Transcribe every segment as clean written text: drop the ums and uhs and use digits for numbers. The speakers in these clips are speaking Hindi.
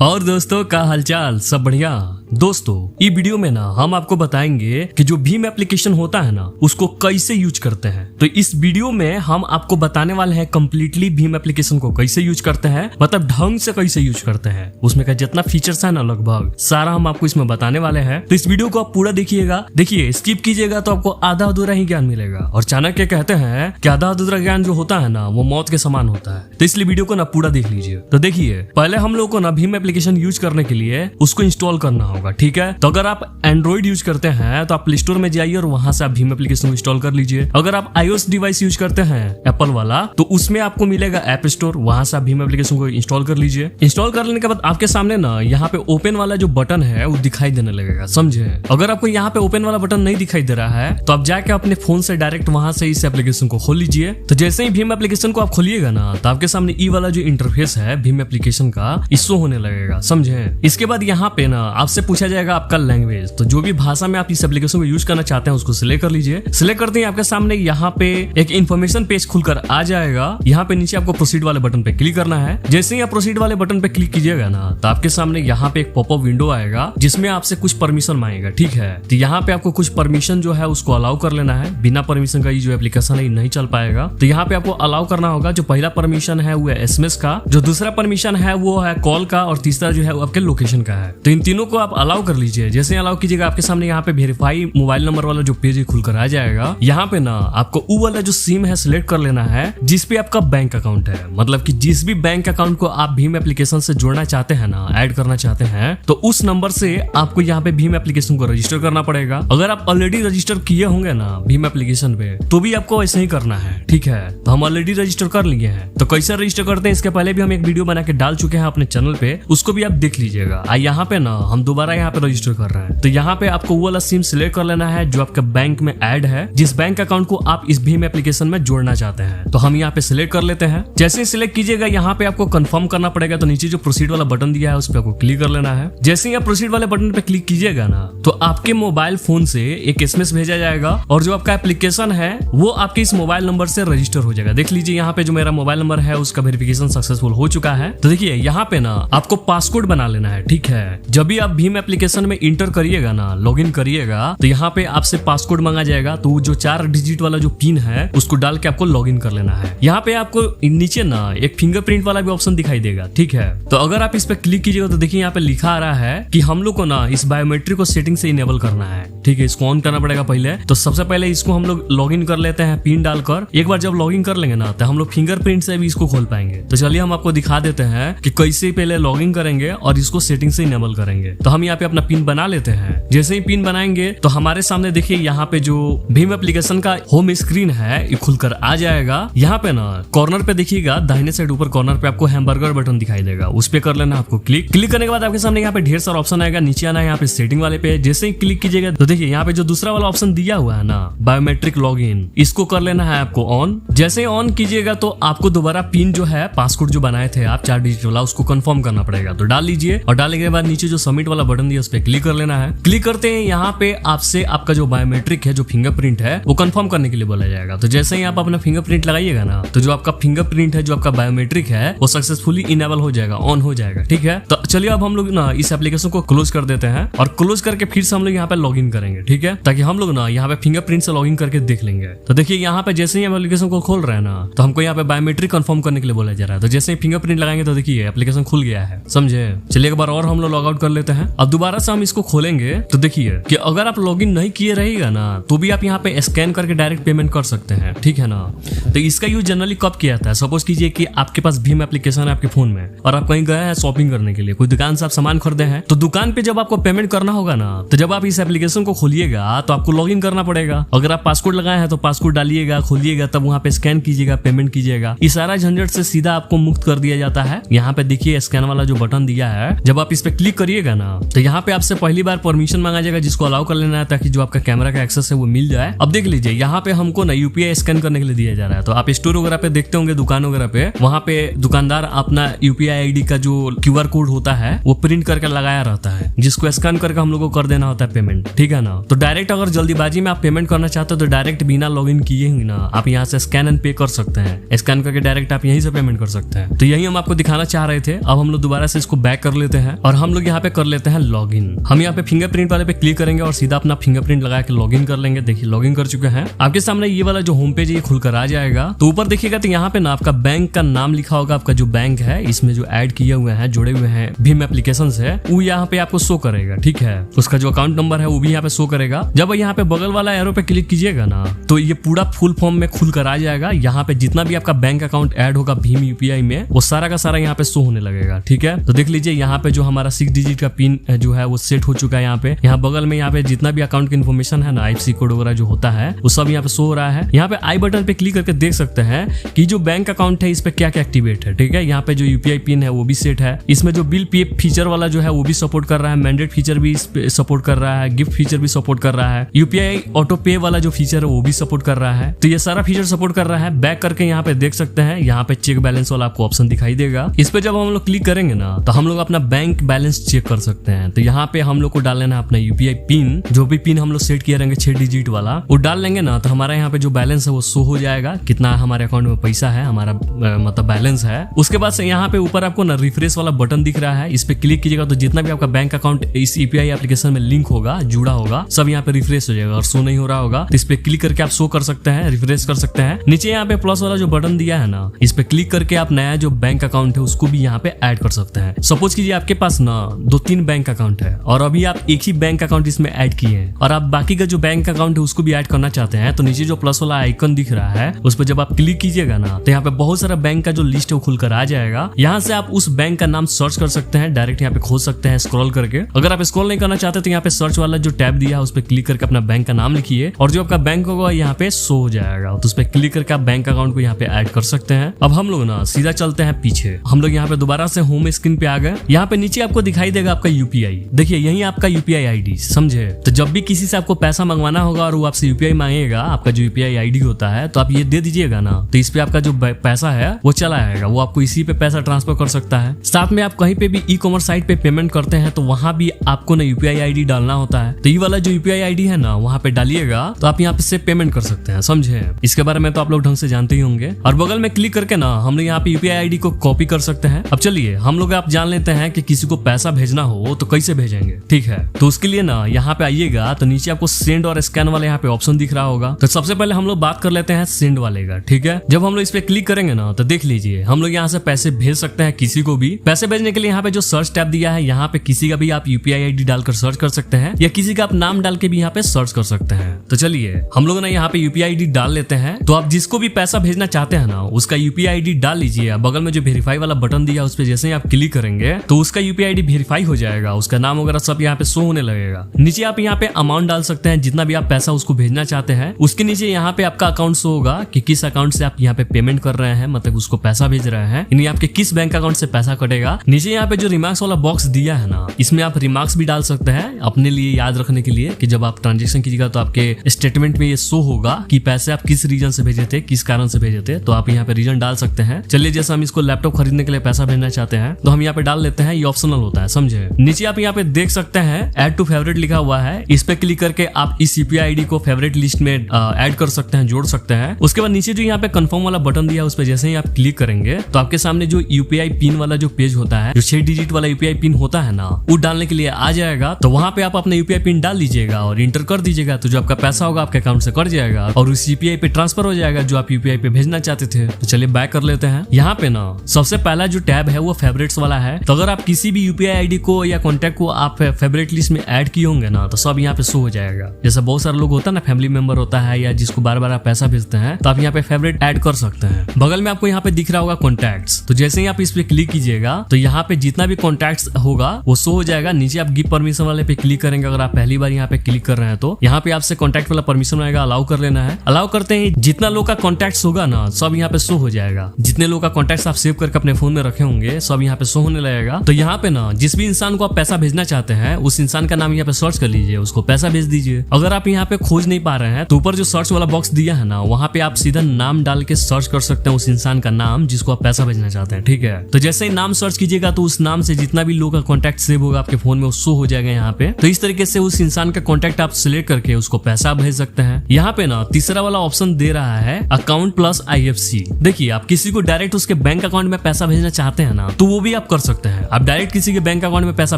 और दोस्तों का हालचाल सब बढ़िया। दोस्तों ई वीडियो में ना हम आपको बताएंगे कि जो भीम एप्लीकेशन होता है ना उसको कैसे यूज करते हैं। तो इस वीडियो में हम आपको बताने वाले हैं कम्प्लीटली भीम एप्लीकेशन को कैसे यूज करते हैं, मतलब ढंग से कैसे यूज करते हैं। उसमें का जितना फीचर्स है ना लगभग सारा हम आपको इसमें बताने वाले हैं। तो इस वीडियो को आप पूरा देखिएगा। देखिए स्किप कीजिएगा तो आपको आधा अधूरा ही ज्ञान मिलेगा। और चाणक्य कहते हैं कि आधा अधूरा ज्ञान जो होता है ना वो मौत के समान होता है। तो इसलिए वीडियो को ना पूरा देख लीजिए। तो देखिए पहले हम लोग को ना भीम एप्लीकेशन यूज करने के लिए उसको इंस्टॉल करना होगा, ठीक है। तो अगर आप एंड्रॉइड यूज करते हैं तो आप प्ले स्टोर में जाइए और वहां से आप भीम एप्लीकेशन को इंस्टॉल कर लीजिए। अगर आप iOS डिवाइस यूज करते हैं एप्पल वाला तो उसमें आपको मिलेगा ऐप स्टोर, वहां से आप भीम एप्लीकेशन को इंस्टॉल कर लीजिए। इंस्टॉल कर लेने के बाद आपके सामने ना यहाँ पे ओपन वाला जो बटन है वो दिखाई देने लगेगा, समझे। अगर आपको यहाँ पे ओपन वाला बटन नहीं दिखाई दे रहा है तो आप जाके अपने फोन से डायरेक्ट वहां से इस एप्लीकेशन को खोल लीजिए। तो जैसे ही भीम एप्लीकेशन को आप खोलिएगा ना तो आपके सामने ई वाला जो इंटरफेस है भीम एप्लीकेशन का इशो होने लगेगा, समझे। इसके बाद यहाँ पे ना आपसे पूछा जाएगा आपका लैंग्वेज। तो जो भी भाषा में आप इस एप्लीकेशन को यूज करना चाहते हैं उसको सिलेक्ट कर लीजिए। सिलेक्ट करते ही आपके सामने यहाँ पे एक इन्फॉर्मेशन पेज खुलकर आ जाएगा। यहाँ पे नीचे आपको प्रोसीड वाले बटन पे क्लिक करना है। जैसे ही आप प्रोसीड वाले बटन पे क्लिक कीजिएगा ना तो आपके सामने यहाँ पे एक पॉपअप विंडो आएगा जिसमें आपसे कुछ परमिशन मांगेगा, ठीक है। तो यहाँ पे आपको कुछ परमिशन जो है उसको अलाउ कर लेना है। बिना परमिशन का ये जो एप्लीकेशन है नहीं चल पाएगा। तो यहाँ पे आपको अलाउ करना होगा। जो पहला परमिशन है वो है SMS का, जो दूसरा परमिशन है वो है कॉल का, और तीसरा जो है वो आपके लोकेशन का है। तो इन तीनों को आप अलाउ कर लीजिए। जैसे अलाउ कीजिएगा आपके सामने यहाँ पे वेरीफाई मोबाइल नंबर वाला जो पेज खुलकर आ जाएगा। यहाँ पे ना आपको वो वाला जो सिम है सिलेक्ट कर लेना है जिसपे आपका बैंक अकाउंट है। मतलब कि जिस भी बैंक अकाउंट को आप भीम एप्लीकेशन से जोड़ना चाहते हैं ना, ऐड करना चाहते हैं, तो उस नंबर से आपको यहाँ पे भीम एप्लीकेशन को रजिस्टर करना पड़ेगा। अगर आप ऑलरेडी रजिस्टर किए होंगे ना भीम एप्लीकेशन पे तो भी आपको ऐसे ही करना है, ठीक है। तो हम ऑलरेडी रजिस्टर कर लिए हैं। तो कैसे रजिस्टर करते हैं इसके पहले भी हम एक वीडियो बना के डाल चुके हैं अपने चैनल पे, उसको भी आप देख लीजिएगा। यहाँ पे ना हम दोबारा यहाँ पे रजिस्टर कर रहे हैं। तो यहाँ पे आपको वो वाला सिम सिलेक्ट कर लेना है जो आपके बैंक में ऐड है, जिस बैंक अकाउंट को आप इस भीम एप्लीकेशन में जोड़ना चाहते हैं। तो हम यहाँ पे सिलेक्ट कर लेते हैं। जैसे ही सिलेक्ट कीजिएगा यहाँ पे आपको कंफर्म करना पड़ेगा। तो नीचे जो प्रोसीड वाला बटन दिया है उस पर आपको क्लिक कर लेना है। जैसे ही आप प्रोसीड वाले बटन पे क्लिक कीजिएगा ना तो आपके मोबाइल फोन से एक SMS भेजा जाएगा और जो आपका एप्लीकेशन है वो आपके इस मोबाइल नंबर से रजिस्टर हो जाएगा। देख लीजिए यहाँ पे जो मेरा मोबाइल नंबर है उसका वेरिफिकेशन सक्सेसफुल हो चुका है। तो देखिए यहाँ पे ना आपको पासवर्ड बना लेना है, ठीक है। जब भी आप भीम एप्लीकेशन में इंटर करिएगा ना, लॉगिन करिएगा, तो यहाँ पे आपसे पासवर्ड मांगा जाएगा। तो जो 4 डिजिट वाला जो पिन है उसको डाल के आपको लॉगिन कर लेना है। यहाँ पे आपको नीचे ना एक फिंगरप्रिंट वाला भी ऑप्शन दिखाई देगा, ठीक है। तो अगर आप इस पे क्लिक कीजिएगा तो देखिए यहाँ पे लिखा आ रहा है कि हम लोग को ना इस बायोमेट्रिक को सेटिंग से इनेबल करना है, ठीक है। इसको ऑन करना पड़ेगा पहले। तो सबसे पहले इसको हम लोग लॉगिन कर लेते हैं पिन डालकर। एक बार जब लॉगिन कर लेंगे ना तो हम लोग फिंगरप्रिंट से भी इसको खोल पाएंगे। तो चलिए हम आपको दिखा देते हैं कि कैसे पहले लॉगिन करेंगे और इसको सेटिंग से इनेबल करेंगे। तो हम यहाँ पे अपना पिन बना लेते हैं। जैसे ही पिन बनाएंगे तो हमारे सामने देखिए यहाँ पे जो भीम एप्लीकेशन का होम स्क्रीन है ये खुलकर आ जाएगा। यहाँ पे ना कॉर्नर पे देखिएगा दाहिने साइड ऊपर कॉर्नर पे आपको हैमबर्गर बटन दिखाई देगा, उस पे कर लेना आपको क्लिक। क्लिक करने के बाद आपके सामने यहाँ पे ढेर सारा ऑप्शन आएगा। नीचे आना है यहाँ पे सेटिंग वाले पे। जैसे ही क्लिक कीजिएगा तो देखिए यहाँ पे जो दूसरा वाला ऑप्शन दिया हुआ है ना बायोमेट्रिक लॉगिन, इसको कर लेना है आपको ऑन। जैसे ही ऑन कीजिएगा तो आपको दोबारा पिन जो है पासवर्ड जो बनाए थे आप 4 डिजिट वाला उसको कंफर्म करना पड़ेगा। तो डाल लीजिए और डालने के बाद नीचे जो सबमिट वाला बटन दिया उस पर क्लिक कर लेना है। क्लिक करते हैं यहाँ पे आपसे आपका जो बायोमेट्रिक है जो फिंगरप्रिंट है वो कंफर्म करने के लिए बोला जाएगा। तो जैसे ही आप अपना फिंगरप्रिंट लगाइएगा ना तो जो आपका फिंगरप्रिंट है जो आपका बायोमेट्रिक है वो सक्सेसफुली इनेबल हो जाएगा, ऑन हो जाएगा, ठीक है। तो चलिए अब हम लोग ना इस एप्लीकेशन को क्लोज कर देते हैं और क्लोज करके फिर से हम लोग यहाँ पे लॉगिन करेंगे, ठीक है। ताकि हम लोग ना यहाँ पे फिंगरप्रिंट से लॉगिन करके देख लेंगे। तो देखिए यहाँ पे जैसे ही हम एप्लीकेशन को खोल रहे हैं ना तो हमको यहाँ पे बायोमेट्रिक कंफर्म करने के लिए बोला जा रहा है। तो जैसे ही फिंगरप्रिंट लगाएंगे तो देखिए एप्लीकेशन खुल गया है, समझे। चलिए एक बार और हम लोग लॉग आउट कर लेते हैं। अब दोबारा से हम इसको खोलेंगे तो देखिए कि अगर आप लॉगिन नहीं किए रहेगा ना तो भी आप यहाँ पे स्कैन करके डायरेक्ट पेमेंट कर सकते हैं, ठीक है ना। तो इसका यूज जनरली कब किया जाता है, सपोज कीजिए कि आपके पास भीम एप्लीकेशन है आपके फोन में और आप कहीं गए हैं शॉपिंग करने के लिए, कोई दुकान से आप सामान खरीदे हैं। तो दुकान पे जब आपको पेमेंट करना होगा ना तो जब आप इस एप्लीकेशन को खोलिएगा तो आपको लॉगिन करना पड़ेगा। अगर आप पासवर्ड लगाए हैं तो पासवर्ड डालिएगा, खोलिएगा, तब वहाँ पे स्कैन कीजिएगा, पेमेंट कीजिएगा। इस सारा झंझट से सीधा आपको मुक्त कर दिया जाता है। यहाँ पे देखिए स्कैन वाला जो बटन दिया है, जब आप इस पे क्लिक करिएगा ना तो यहाँ पे आपसे पहली बार परमिशन मांगा जाएगा जिसको अलाउ कर लेना है ताकि जो आपका कैमरा का एक्सेस है वो मिल जाए। अब देख लीजिए यहाँ पे हमको ना UPI स्कैन करने के लिए दिया जा रहा है। तो आप स्टोर वगैरह पे देखते होंगे, दुकान वगैरह पे, वहाँ पे दुकानदार अपना UPI ID का जो QR कोड होता है वो प्रिंट करके लगाया रहता है जिसको स्कैन करके हम लोग को कर देना होता है पेमेंट, ठीक है ना, तो डायरेक्ट अगर जल्दीबाजी में आप पेमेंट करना चाहते हो तो डायरेक्ट बिना लॉगिन किए ही ना आप यहाँ से स्कैन एंड पे कर सकते हैं। स्कैन करके डायरेक्ट आप यहीं से पेमेंट कर सकते हैं। तो यही हम आपको दिखाना चाह रहे थे। अब हम लोग दोबारा से इसको बैक कर लेते हैं और हम लोग यहाँ पे कर लेते हैं लॉगिन। हम यहाँ पे फिंगरप्रिंट वाले पे क्लिक करेंगे और सीधा अपना फिंगरप्रिंट लगा के लॉगिन कर लेंगे। देखिए लॉगिन कर चुके हैं। आपके सामने ये वाला जो होम पेज है ये खुलकर आ जाएगा। तो ऊपर देखिएगा तो यहाँ पे ना आपका बैंक का नाम लिखा होगा। आपका जो बैंक है इसमें जो ऐड किए हुए हैं, जुड़े हुए हैं भीम एप्लीकेशन है, वो यहाँ पे आपको शो करेगा। ठीक है, उसका जो अकाउंट नंबर है वो भी यहाँ पे शो करेगा। जब यहाँ पे बगल वाला एरो पे क्लिक कीजिएगा ना तो ये पूरा फुल फॉर्म में खुलकर आ जाएगा। यहाँ पे जितना भी आपका बैंक अकाउंट ऐड होगा भीम यूपीआई में वो सारा का सारा यहाँ पे शो होने लगेगा। ठीक है, तो देख लीजिए यहाँ पे जो हमारा 6 डिजिट का पिन जो है वो सेट हो चुका है। यहाँ बगल में यहाँ पे जितना भी अकाउंट की इन्फॉर्मेशन है ना, IFSC कोड वगैरह जो होता है वो सब यहाँ पे शो हो रहा है। यहाँ पे आई बटन पे क्लिक करके देख सकते हैं कि जो बैंक अकाउंट है इस पे क्या क्या एक्टिवेट है। ठीक है, यहाँ पे जो यूपीआई पिन है वो भी सेट है। इसमें जो बिल पे फीचर वाला जो है वो भी सपोर्ट कर रहा है, मैंडेट फीचर भी सपोर्ट कर रहा है, गिफ्ट फीचर भी सपोर्ट कर रहा है, यूपीआई ऑटो पे वाला जो फीचर है वो भी सपोर्ट कर रहा है। तो ये सारा फीचर सपोर्ट कर रहा है। बैक करके यहाँ पे देख सकते हैं, यहाँ पे चेक बैलेंस वाला आपको ऑप्शन दिखाई देगा। इस पे जब हम लोग क्लिक करेंगे ना तो हम लोग अपना बैंक बैलेंस चेक कर सकते हैं। तो यहाँ पे हम लोग को डाल लेना अपना यूपीआई पिन, जो भी पिन हम लोग सेट किए रहेंगे 6 डिजिट वाला, वो डाल लेंगे ना तो हमारा यहाँ पे जो बैलेंस है वो शो हो जाएगा, कितना हमारे अकाउंट में पैसा है, हमारा मतलब बैलेंस है। उसके बाद से यहाँ पे ऊपर आपको ना रिफ्रेश वाला बटन दिख रहा है, इस पे क्लिक कीजिएगा तो जितना भी आपका बैंक अकाउंट इस यूपीआई एप्लीकेशन में लिंक होगा, जुड़ा होगा, सब यहाँ पे रिफ्रेश हो जाएगा। और शो नहीं हो रहा होगा तो इस पे क्लिक करके आप शो कर सकते हैं, रिफ्रेश कर सकते हैं। नीचे यहाँ पे प्लस वाला जो बटन दिया है ना, इस पे क्लिक करके आप नया जो बैंक अकाउंट है उसको भी यहाँ पे ऐड कर सकते हैं। सपोज कीजिए आपके पास ना 2-3 बैंक अकाउंट है और अभी आप एक ही बैंक अकाउंट इसमें ऐड किए हैं और आप बाकी का जो बैंक अकाउंट है उसको भी ऐड करना चाहते हैं, तो नीचे जो प्लस वाला आइकन दिख रहा है उस पर जब आप क्लिक कीजिएगा ना तो यहाँ पे बहुत सारा बैंक का जो लिस्ट है वो खुलकर आ जाएगा। यहाँ से आप उस बैंक का नाम सर्च कर सकते हैं, डायरेक्ट यहाँ पे खोज सकते हैं स्क्रॉल करके। अगर आप स्क्रॉल नहीं करना चाहते तो यहाँ पे सर्च वाला जो टैब दिया है उस पर क्लिक करके अपना बैंक का नाम लिखिए और जो आपका बैंक होगा यहाँ पे शो हो जाएगा। तो उस पर क्लिक करके आप बैंक अकाउंट को यहाँ पे ऐड कर सकते हैं। अब हम लोग ना सीधा चलते हैं पीछे। हम लोग यहाँ पे दोबारा से होम स्क्रीन पे आ गए। यहाँ पे नीचे आपको दिखाई देगा आपका यूपीआई। देखिए यही आपका यूपीआई आईडी, समझे। तो जब भी किसी से आपको पैसा मंगवाना होगा और वो आपसे यूपीआई मांगेगा, आपका जो यूपीआई आईडी होता है, तो आप ये दे दीजिएगा ना तो इस पे आपका जो पैसा है वो चला आएगा। वो आपको इसी पे पैसा ट्रांसफर कर सकता है। साथ में आप कहीं पे भी ई-कॉमर्स साइट पे पेमेंट करते हैं तो वहां भी आपको ना यूपीआई आईडी डालना होता है। तो ये वाला जो यूपीआई आईडी है ना वहां पे डालिएगा तो आप यहाँ पे से पेमेंट कर सकते हैं, समझे। इसके बारे में तो आप लोग ढंग से जानते ही होंगे। और बगल में क्लिक करके ना हम लोग यहाँ पे यूपीआई आईडी को कॉपी कर सकते हैं। अब चलिए हम लोग आप जान लेते हैं कि किसी को पैसा भेजना हो तो कैसे भेजेंगे। ठीक है, तो उसके लिए ना यहाँ पे आइएगा तो नीचे आपको सेंड और स्कैन वाले यहाँ पे ऑप्शन दिख रहा होगा। तो सबसे पहले हम लोग बात कर लेते हैं सेंड वाले का। ठीक है, जब हम लोग इस पे क्लिक करेंगे ना तो देख लीजिए हम लोग यहाँ से पैसे भेज सकते हैं किसी को भी। पैसे भेजने के लिए यहाँ पे जो सर्च टैब दिया है, यहाँ पे किसी का भी आप यूपीआई आईडी डालकर सर्च कर सकते हैं या किसी का आप नाम डाल के भी यहाँ पे सर्च कर सकते हैं। तो चलिए हम लोग ना यहाँ पे यूपीआई आईडी डाल लेते हैं। तो आप जिसको भी पैसा भेजना चाहते हैं ना उसका यूपीआई आईडी डाल लीजिए। बगल में जो वेरीफाई वाला बटन दिया उस पे जैसे ही आप क्लिक करेंगे तो उसका यूपीआई आईडी वेरीफाई हो जाएगा, उसका नाम वगैरह सब यहाँ पे शो होने लगेगा। नीचे आप यहाँ पे अमाउंट डाल सकते हैं, जितना भी आप पैसा उसको भेजना चाहते हैं। उसके नीचे यहाँ पे आपका अकाउंट शो होगा कि किस अकाउंट से आप यहाँ पे पेमेंट कर रहे हैं, मतलब उसको पैसा भेज रहे हैं, यानी आपके किस बैंक अकाउंट से पैसा कटेगा। नीचे यहाँ पे जो रिमार्क्स वाला बॉक्स दिया है ना, इसमें आप रिमार्क्स भी डाल सकते हैं अपने लिए याद रखने के लिए कि जब आप ट्रांजेक्शन कीजिएगा तो आपके स्टेटमेंट में ये शो होगा कि पैसे आप किस रीजन से भेजे थे, किस कारण से भेजे थे। तो आप यहाँ पे रीजन डाल सकते हैं। चलिए जैसे हम इसको लैपटॉप खरीदने के लिए पैसा भेजना चाहते हैं तो हम यहाँ पे डाल लेते हैं, ये ऑप्शनल होता है, समझे। नीचे आप यहाँ पे देख सकते हैं ऐड टू फेवरेट लिखा हुआ है, इस पे क्लिक करके आप इस यूपीआई आईडी को फेवरेट लिस्ट में ऐड कर सकते हैं, जोड़ सकते हैं। उसके बाद नीचे जो यहाँ पे कंफर्म वाला बटन दिया है उस पे जैसे ही आप क्लिक करेंगे तो आपके सामने जो यूपीआई पिन वाला जो पेज होता है, जो 6 डिजिट वाला यूपीआई पिन होता है ना, वो डालने के लिए आ जाएगा। तो वहां पे आप अपना यूपीआई पिन डाल दीजिएगा और इंटर कर दीजिएगा तो जो आपका पैसा होगा आपके अकाउंट से कट जाएगा और उस यूपीआई पे ट्रांसफर हो जाएगा जो आप यूपीआई पे भेजना चाहते थे। तो चलिए बैक कर लेते हैं। यहाँ पे ना सबसे पहला जो टैब है वो फेवरेट्स वाला है। तो अगर आप किसी भी यूपीआई आईडी को या कॉन्टैक्ट को आप फेवरेट लिस्ट में ऐड किए होंगे ना तो सब यहाँ पे शो हो जाएगा। जैसे बहुत सारे लोग होता है ना, फैमिली मेंबर होता है या जिसको बार बार आप पैसा भेजते हैं तो आप यहाँ पे फेवरेट ऐड कर सकते हैं। बगल में आपको यहाँ पे दिख रहा होगा कॉन्टैक्ट्स। तो जैसे ही आप इस पे क्लिक कीजिएगा तो यहाँ पे जितना भी कॉन्टैक्ट्स होगा वो शो हो जाएगा। नीचे आप गिव परमिशन वाले पे क्लिक करेंगे। अगर आप पहली बार यहाँ पे क्लिक कर रहे हैं तो यहाँ पे आपसे कॉन्टैक्ट वाला परमिशन आएगा, अलाउ कर लेना है। अलाउ करते ही जितना लोग का कॉन्टैक्ट्स होगा ना सब यहाँ पे शो हो जाएगा। जितने लोग का कॉन्टैक्ट्स आप सेव करके अपने फोन में रखे होंगे सब यहाँ पे शो होने लगेगा। तो यहाँ पे ना जिस भी इंसान को आप पैसा भेजना चाहते हैं उस इंसान का नाम यहाँ पे सर्च कर लीजिए, उसको पैसा भेज दीजिए। अगर आप यहाँ पे खोज नहीं पा रहे हैं तो ऊपर जो सर्च वाला बॉक्स दिया है ना वहाँ पे आप सीधा नाम डाल के सर्च कर सकते हैं उस इंसान का नाम जिसको आप पैसा भेजना चाहते हैं। ठीक है, तो जैसे ही नाम सर्च कीजिएगा तो उस नाम से जितना भी लोग का कॉन्टैक्ट सेव होगा आपके फोन में वो शो हो जाएगा यहाँ पे। तो इस तरीके से उस इंसान का कॉन्टेक्ट आप सिलेक्ट करके उसको पैसा भेज सकते हैं। यहाँ पे ना तीसरा वाला ऑप्शन दे रहा है अकाउंट प्लस IFC। देखिए आप किसी को डायरेक्ट उसके बैंक अकाउंट में पैसा भेजना चाहते हैं ना, तो वो भी आप कर सकते हैं। आप डायरेक्ट किसी के बैंक अकाउंट में पैसा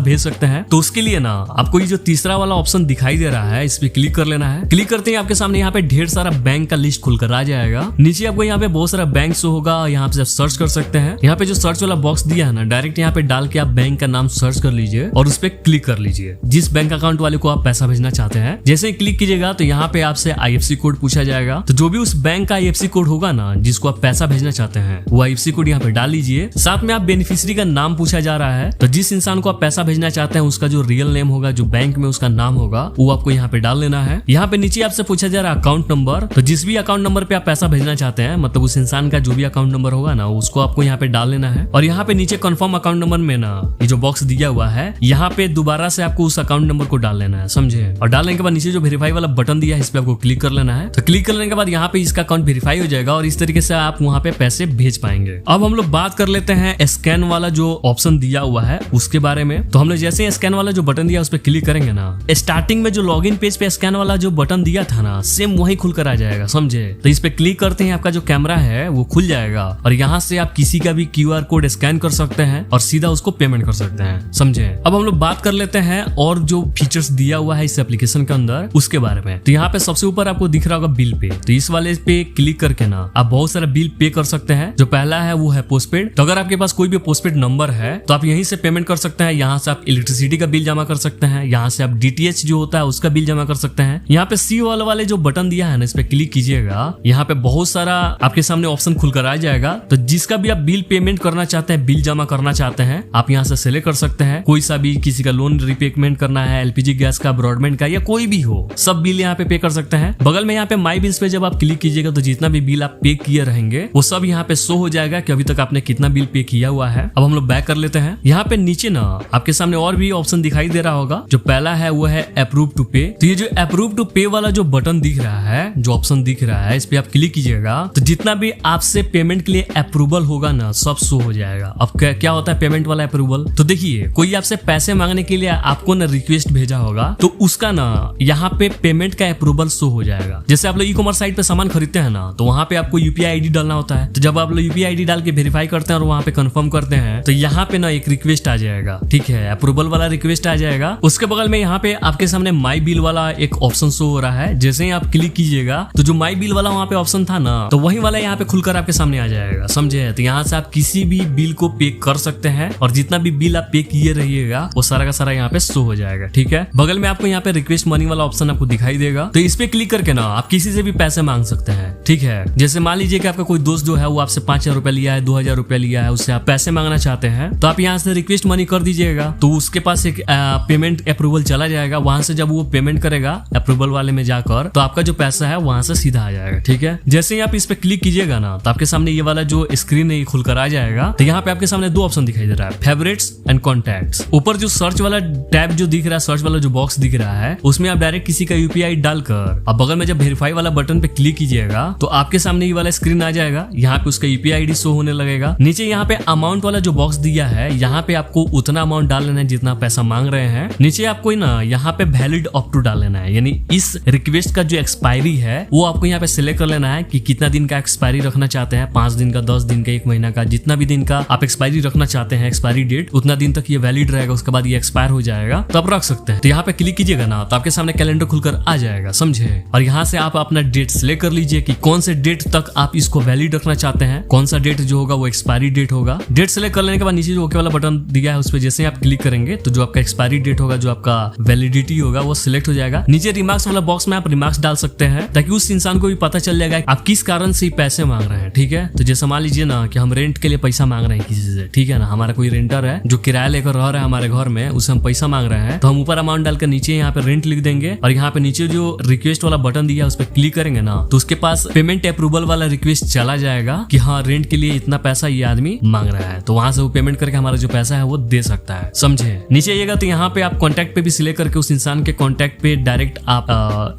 भेज सकते हैं। तो उसके लिए ना आपको ये जो तीसरा वाला ऑप्शन दिखाई दे रहा है, इस पे क्लिक कर लेना है। क्लिक करते ही आपके सामने यहाँ पे ढेर सारा बैंक का लिस्ट खुलकर आ जाएगा। नीचे आपको यहाँ पे बहुत सारा बैंक शो होगा, यहाँ पे सर्च कर सकते हैं। यहाँ पे जो सर्च वाला बॉक्स दिया है ना, डायरेक्ट यहाँ पे डाल के आप बैंक का नाम सर्च कर लीजिए और उस पे क्लिक कर लीजिए जिस बैंक अकाउंट वाले को आप पैसा भेजना चाहते हैं। जैसे ही क्लिक कीजिएगा तो यहाँ पे आपसे IFC कोड पूछा जाएगा। तो जो भी उस बैंक का IFC कोड होगा ना जिसको आप पैसा भेजना चाहते हैं, वो IFC कोड यहाँ पे डाल लीजिए। साथ में आप बेनिफिशियरी का नाम पूछा जा रहा है, तो जिस इंसान को आप पैसा भेजना चाहते हैं उसका जो रियल नेम होगा, जो बैंक में उसका नाम होगा, वो आपको यहाँ पे डाल लेना है। यहाँ पे नीचे आपसे पूछा जा रहा है अकाउंट नंबर। तो जिस भी अकाउंट नंबर पे आप पैसा भेजना चाहते हैं, मतलब उस इंसान का जो भी अकाउंट नंबर होगा ना, उसको आपको यहाँ पे डाल लेना है। और यहाँ पे नीचे कंफर्म अकाउंट नंबर में ना ये जो बॉक्स दिया हुआ है, यहाँ पे दोबारा से आपको उस अकाउंट नंबर को डाल लेना है, समझे। और डालने के बाद नीचे जो वेरीफाई वाला बटन दिया है, इस पे आपको क्लिक कर लेना है। तो क्लिक करने के बाद यहाँ पे इसका अकाउंट वेरीफाई हो जाएगा और इस तरीके से आप वहाँ पे पैसे भेज पाएंगे। अब हम लोग बात कर लेते हैं स्कैन वाला जो ऑप्शन दिया हुआ है उसके बारे में। तो हम लोग जैसे स्कैन वाला जो बटन दिया उस पर क्लिक करेंगे ना, स्टार्टिंग में जो लॉगिन पेज पे स्कैन वाला जो बटन दिया था ना, सेम वही खुलकर आ जाएगा, समझे। तो इस पे क्लिक करते हैं, आपका जो कैमरा है वो खुल जाएगा और यहाँ से आप किसी का भी QR कोड स्कैन कर सकते हैं और सीधा उसको पेमेंट कर सकते हैं, समझे। अब हम लोग बात कर लेते हैं और जो फीचर्स दिया हुआ है इस एप्लीकेशन के अंदर उसके बारे में। तो यहाँ पे सबसे ऊपर आपको दिख रहा होगा बिल पे। तो इस वाले पे क्लिक करके ना आप बहुत सारा बिल पे कर सकते हैं। जो पहला है वो है पोस्टपेड। तो अगर आपके पास कोई भी पोस्टपेड नंबर है तो आप यहीं से पेमेंट कर सकते हैं। यहाँ से आप इलेक्ट्रिसिटी का बिल जमा कर सकते हैं, यहाँ से आप DTH जो होता है उसका बिल जमा कर सकते हैं। यहाँ पे C वाले जो बटन दिया है ना, इस पे क्लिक कीजिएगा। यहाँ पे बहुत सारा आपके सामने ऑप्शन खुलकर आ जाएगा। तो जिसका भी आप बिल पेमेंट करना चाहते हैं, बिल जमा करना चाहते हैं, आप यहाँ से सिलेक्ट कर सकते हैं। कोई सा भी, किसी का लोन रिपेमेंट करना है, LPG गैस का, ब्रॉडबैंड का, या कोई भी हो, सब बिल यहाँ पे कर सकते हैं। बगल में यहाँ पे माई बिल्स पे जब आप क्लिक कीजिएगा तो जितना भी बिल आप पे किए रहेंगे वो सब यहाँ पे शो हो जाएगा कि अभी तक आपने कितना बिल पे किया हुआ है। अब हम लोग बैक कर लेते हैं। यहाँ पे नीचे ना आपके सामने और भी ऑप्शन दिखाई दे रहा होगा। जो पहला है वो है अप्रूव टू पे। तो ये जो अप्रूव टू पे वाला जो बटन दिख रहा है, जो ऑप्शन दिख रहा है, इस पे आप क्लिक कीजिएगा तो जितना भी आपसे पेमेंट के लिए अप्रूवल होगा ना, सब शो हो जाएगा। अब क्या होता है पेमेंट वाला अप्रूवल? तो देखिए, कोई आपसे पैसे मांगने के लिए आपको ना रिक्वेस्ट भेजा होगा, तो उसका ना यहाँ पे पेमेंट का अप्रूवल शो हो जाएगा। जैसे आप लोग ई-कॉमर्स साइट पे सामान खरीदते हैं ना, तो वहाँ पे आपको UPI ID डालना होता है। तो जब आप लोग UPI ID डाल के वेरीफाई करते हैं और वहाँ पे कंफर्म करते हैं, तो यहाँ पे ना एक रिक्वेस्ट आ जाएगा, ठीक है, अप्रूवल वाला रिक्वेस्ट आ जाएगा। उसके बगल में यहाँ पे आपके सामने माई बिल वाला एक ऑप्शन शो हो रहा है। जैसे ही आप क्लिक कीजिएगा तो जो माई बिल वाला वहाँ पे ऑप्शन था ना, तो वही वाला यहाँ पे खुलकर आपके सामने आ जाएगा, समझे। तो यहाँ से आप किसी भी बिल को पे कर सकते हैं और जितना भी बिल आप पे किए रहिएगा वो सारा का सारा यहाँ पे शो हो जाएगा, ठीक है। बगल में आपको यहाँ पे रिक्वेस्ट मनी वाला ऑप्शन आपको दिखाई देगा। तो इस पे क्लिक करके ना आप किसी से भी पैसे मांग सकते हैं, ठीक है। जैसे मान लीजिए कि आपका कोई दोस्त जो है वो आपसे 5,000 रुपया लिया है, 2,000 रुपया लिया है, उससे आप पैसे मांगना चाहते हैं, तो आप यहाँ से रिक्वेस्ट मनी कर दीजिएगा। तो उसके पास एक पेमेंट अप्रूवल चला जाएगा। वहां से जब वो पेमेंट करेगा अप्रूवल वाले में जाकर, तो आपका जो पैसा है वहां से सीधा आ जाएगा, ठीक है। जैसे ही आप इस पे क्लिक कीजिएगा ना, तो आपके सामने ये वाला जो स्क्रीन है ये खुलकर आ जाएगा। तो यहाँ पे आपके सामने दो ऑप्शन दिखाई दे रहा है, फेवरेट्स एंड कॉन्टैक्ट्स। ऊपर जो सर्च वाला टैब जो दिख रहा है, सर्च वाला जो बॉक्स दिख रहा है, उसमें आप डायरेक्ट किसी का UPI डालकर अब बगल में जब वेरीफाई वाला बटन पे क्लिक कीजिएगा तो आपके सामने ये वाला स्क्रीन आ जाएगा। यहाँ पे उसका UPI ID शो होने लगेगा। नीचे यहाँ पे अमाउंट वाला जो बॉक्स दिया है, यहाँ पे आपको उतना अमाउंट डाल लेना है जितना पैसा मांग रहे हैं। नीचे आपको ना यहाँ पे वैलिड अप टू डाल लेना है, यानी इस रिक्वेस्ट का जो एक्सपायरी है वो आपको यहाँ पे सिलेक्ट कर लेना है कि कितना दिन का एक्सपायरी रखना चाहते हैं, 5 दिन का, 10 दिन का, 1 महीना का, जितना भी दिन का आप एक्सपायरी रखना चाहते हैं, एक्सपायरी डेट, उतना दिन तक ये वैलिड रहेगा। उसके बाद ये एक्सपायर हो जाएगा, तो आप रख सकते हैं। तो यहाँ पे क्लिक कीजिएगा ना, तो आपके सामने कैलेंडर खुलकर आ जाएगा, समझे। और यहाँ से आप अपना डेट सिलेक्ट कर लीजिए कि कौन से डेट तक आप इसको वैलिड रखना चाहते हैं, कौन सा डेट जो होगा वो एक्सपायरी डेट होगा। डेट सिलेक्ट कर लेने के बाद नीचे जो ओके वाला बटन दिया है उस पर जैसे आप क्लिक करेंगे तो जो आपका एक्सपायरी डेट होगा, जो आपका वैलिडिटी होगा वो सिलेक्ट हो जाएगा। नीचे रिमार्क्स वाला बॉक्स में आप रिमार्क्स डाल सकते हैं ताकि उस इंसान को भी पता चल जाएगा आप किस कारण से पैसे मांग रहे हैं, ठीक है। तो जैसे मान लीजिए ना कि हम रेंट के लिए पैसा मांग रहे हैं किसी से, ठीक है ना, हमारा कोई रेंटर है जो किराया लेकर रह रहा है हमारे घर में, उसे हम पैसा मांग रहे हैं, तो हम ऊपर अमाउंट डालकर नीचे यहाँ पे रेंट लिख देंगे और यहाँ पे नीचे जो रिक्वेस्ट वाला बटन दिया है उस पर क्लिक करेंगे ना, तो उसके पास पेमेंट अप्रूवल वाला रिक्वेस्ट चला जाएगा कि हाँ रेंट के लिए इतना पैसा ये आदमी मांग रहा है। तो वहां से वो पेमेंट करके हमारा जो पैसा है वो दे सकता है, समझे। नीचे आइएगा तो यहाँ पे आप कॉन्टैक्ट पे भी सिलेक्ट करके उस इंसान के कॉन्टैक्ट पे डायरेक्ट आप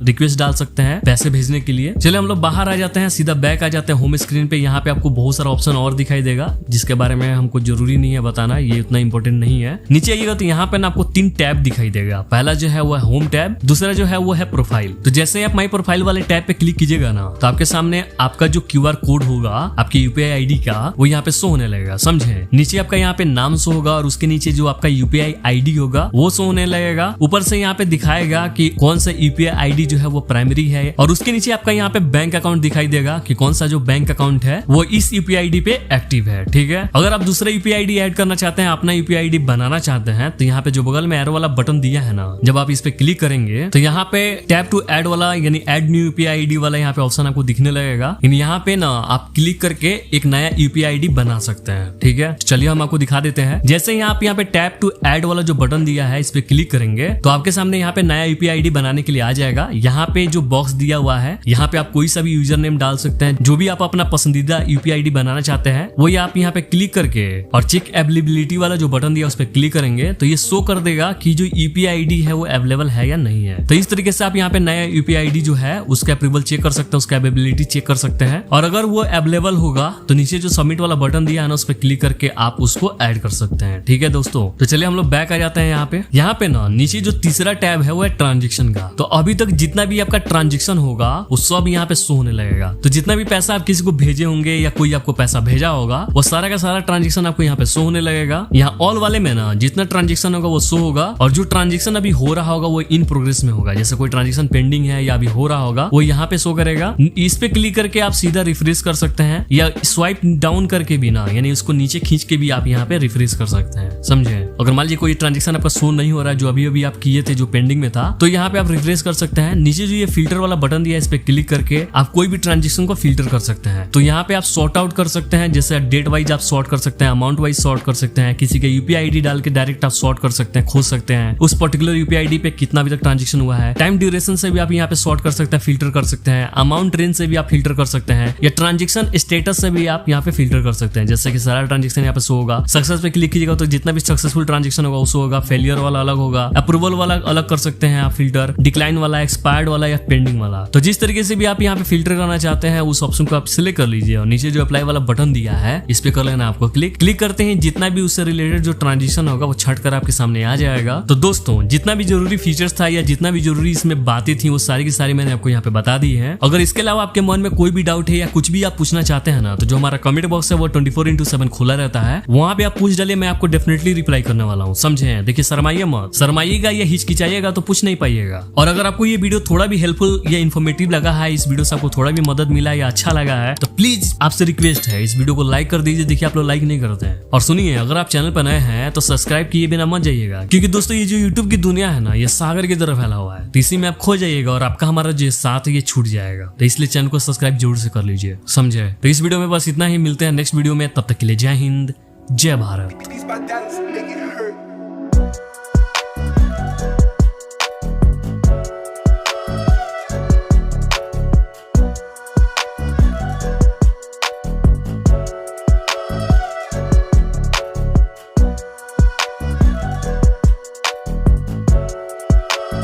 रिक्वेस्ट डाल सकते हैं पैसे भेजने के लिए। चलिए हम लोग बाहर आ जाते हैं, सीधा बैक आ जाते हैं होम स्क्रीन पे। यहाँ पे आपको बहुत सारा ऑप्शन और दिखाई देगा जिसके बारे में हमको जरूरी नहीं है बताना, ये उतना इंपॉर्टेंट नहीं है। नीचे आइएगा तो यहाँ पे ना आपको 3 टैब दिखाई देगा। पहला जो है वो है होम टैब, दूसरा जो है वो है प्रोफाइल। तो जैसे आप माई प्रोफाइल वाले टैब पे क्लिक कीजिएगा ना, तो आपके सामने आपका जो QR कोड होगा आपकी UPI ID का, वो यहाँ पे शो होने लगेगा, समझे। नीचे आपका यहाँ पे नाम शो होगा और उसके नीचे जो आपका UPI ID होगा वो शो होने लगेगा। ऊपर से यहाँ पे दिखाएगा कि कौन सा UPI ID जो है वो प्राइमरी है, और उसके नीचे आपका यहाँ पे बैंक अकाउंट दिखाई देगा कि कौन सा जो बैंक अकाउंट है वो इस UPI ID पे एक्टिव है, ठीक है। अगर आप दूसरा UPI ID ऐड करना चाहते हैं, अपना UPI ID बनाना चाहते हैं, तो यहाँ पे जो बगल में एरो वाला बटन दिया है ना, जब आप इस पे क्लिक करेंगे तो यहाँ पे टैप टू ऐड वाला यानी ऐड न्यू UPI ID वाला यहाँ पे ऑप्शन आपको दिखने लगेगा। यहाँ पे ना आप क्लिक करके एक नया UPI ID बना सकते हैं, ठीक है। चलिए हम आपको दिखा देते हैं। जैसे ही आप यहाँ पे टैप टू ऐड वाला जो बटन दिया है इस पे क्लिक करेंगे तो आपके सामने यहाँ पे नया UPI ID बनाने के लिए आ जाएगा। यहाँ पे जो बॉक्स दिया हुआ है, यहाँ पे आप कोई सा भी यूजर नेम डाल सकते हैं, जो भी आप अपना पसंदीदा UPI ID बनाना चाहते हैं वही आप यहाँ पे क्लिक करके और चेक अवेलेबिलिटी वाला जो बटन दिया उस पे क्लिक करेंगे तो ये शो कर देगा कि जो UPI ID है वो अवेलेबल है या नहीं है। तो इस तरीके से आप यहाँ पे नया UPI ID जो है उसका अप्रूवल चेक कर सकते हैं, उसका अवेलेबिलिटी चेक कर सकते हैं, और अगर वो अवेलेबल होगा तो नीचे जो सबमिट वाला बटन दिया है ना उस पे क्लिक करके आप उसको ऐड कर सकते हैं, ठीक है दोस्तों। तो चलिए हम लोग बैक आ जाते हैं। यहाँ पे ना नीचे जो तीसरा टैब है वो है ट्रांजेक्शन का। तो अभी तक जितना भी आपका ट्रांजेक्शन होगा वो सब यहाँ पे शो होने लगेगा। तो जितना भी पैसा आप किसी को भेजे होंगे या कोई आपको पैसा भेजा होगा वो सारा का सारा ट्रांजेक्शन आपको यहाँ पे शो होने लगेगा। यहाँ ऑल वाले में ना जितना ट्रांजेक्शन होगा वो शो होगा, और जो ट्रांजेक्शन अभी हो रहा होगा वो इन प्रोग्रेस में होगा। जैसे कोई ट्रांजेक्शन पेंडिंग है या अभी हो रहा होगा वो यहाँ पे शो करेगा। इस पे क्लिक करके आप सीधा रिफ्रेश कर सकते हैं, या स्वाइप डाउन करके भी ना, यानी उसको नीचे खींच के भी आप यहाँ पे रिफ्रेश कर सकते हैं, समझे। अगर मान लीजिए कोई ट्रांजेक्शन आपका शो नहीं हो रहा है जो अभी आप किए थे जो पेंडिंग में था, तो यहाँ पे आप रिफ्रेश कर सकते हैं। नीचे जो ये फिल्टर वाला बटन दिया है इस पे क्लिक करके आप कोई भी ट्रांजेक्शन को फिल्टर कर सकते हैं। तो यहाँ पे आप सॉर्ट आउट कर सकते हैं, जैसे डेट वाइज आप सॉर्ट कर सकते हैं, अमाउंट वाइज सॉर्ट कर सकते हैं, किसी का UPI ID डाल के डायरेक्ट आप सॉर्ट कर सकते हैं, खोज सकते हैं उस पर्टिकुलर UPI ID पे कितना अभी तक ट्रांजेक्शन हुआ है। टाइम ड्यूरेशन से भी आप यहाँ पे सॉर्ट कर सकते हैं, फिल्टर कर सकते हैं, अमाउंट रेंज से भी आप फिल्टर कर सकते हैं, या ट्रांजेक्शन स्टेटस से भी आप यहाँ पे फिल्टर कर सकते हैं। जैसे कि सारा ट्रांजेक्शन यहाँ पे शो होगा। सक्सेस पे क्लिक कीजिएगा तो जितना भी सक्सेसफुल ट्रांजेक्शन होगा वो शो होगा, फेलियर वाला अलग होगा, अप्रूवल वाला अलग कर सकते हैं आप फिल्टर, डिक्लाइन वाला, एक्सपायर्ड वाला या पेंडिंग वाला। तो जिस तरीके से भी आप यहाँ पे फिल्टर करना चाहते हैं उस ऑप्शन को आप सिलेक्ट कर लीजिए, और नीचे जो अप्लाई वाला बटन दिया है इस पे कर लेना आपको क्लिक करते हैं जितना भी उससे रिलेटेड जो ट्रांजेक्शन होगा वो छट कर आपके सामने आ जाएगा। तो दोस्तों जितना भी जरूरी फीचर्स था या जितना भी जरूरी इसमें बातें थी वो सारी की सारी मैंने आपको यहाँ पे बता दी है। अगर इसके अलावा आपके मन में कोई भी डाउट है या कुछ भी आप पूछना चाहते हैं ना, तो जो हमारा कमेंट बॉक्स है वो 24/7 खुला रहता है, वहाँ पे आप पूछ डालिए, मैं आपको डेफिनेटली रिप्लाई करने वाला हूँ, समझे। देखिए शर्माइए मत, शर्माइएगा या हिचकिचाइएगा तो पूछ नहीं पाइएगा। और अगर आपको ये वीडियो थोड़ा भी हेल्पफुल या इन्फॉर्मेटिव लगा है, इस वीडियो से आपको थोड़ा भी मदद मिला या अच्छा लगा है, तो प्लीज आपसे रिक्वेस्ट है इस वीडियो को लाइक कर दीजिए। देखिए आप लोग लाइक नहीं करते हैं। और सुनिए, अगर आप चैनल पर नए हैं तो सब्सक्राइब किए बिना मत जाइएगा, क्योंकि दोस्तों ये जो यूट्यूब की दुनिया है ना ये सागर की तरफ फैला हुआ है, तो इसी में आप खो जाइएगा और आपका हमारा जो साथ है ये छूट जाएगा। तो इसलिए चैनल को सब्सक्राइब जरूर से कर लीजिए, समझे। तो इस वीडियो में बस इतना ही, मिलते हैं नेक्स्ट वीडियो में, तब तक के लिए जय हिंद, जय भारत।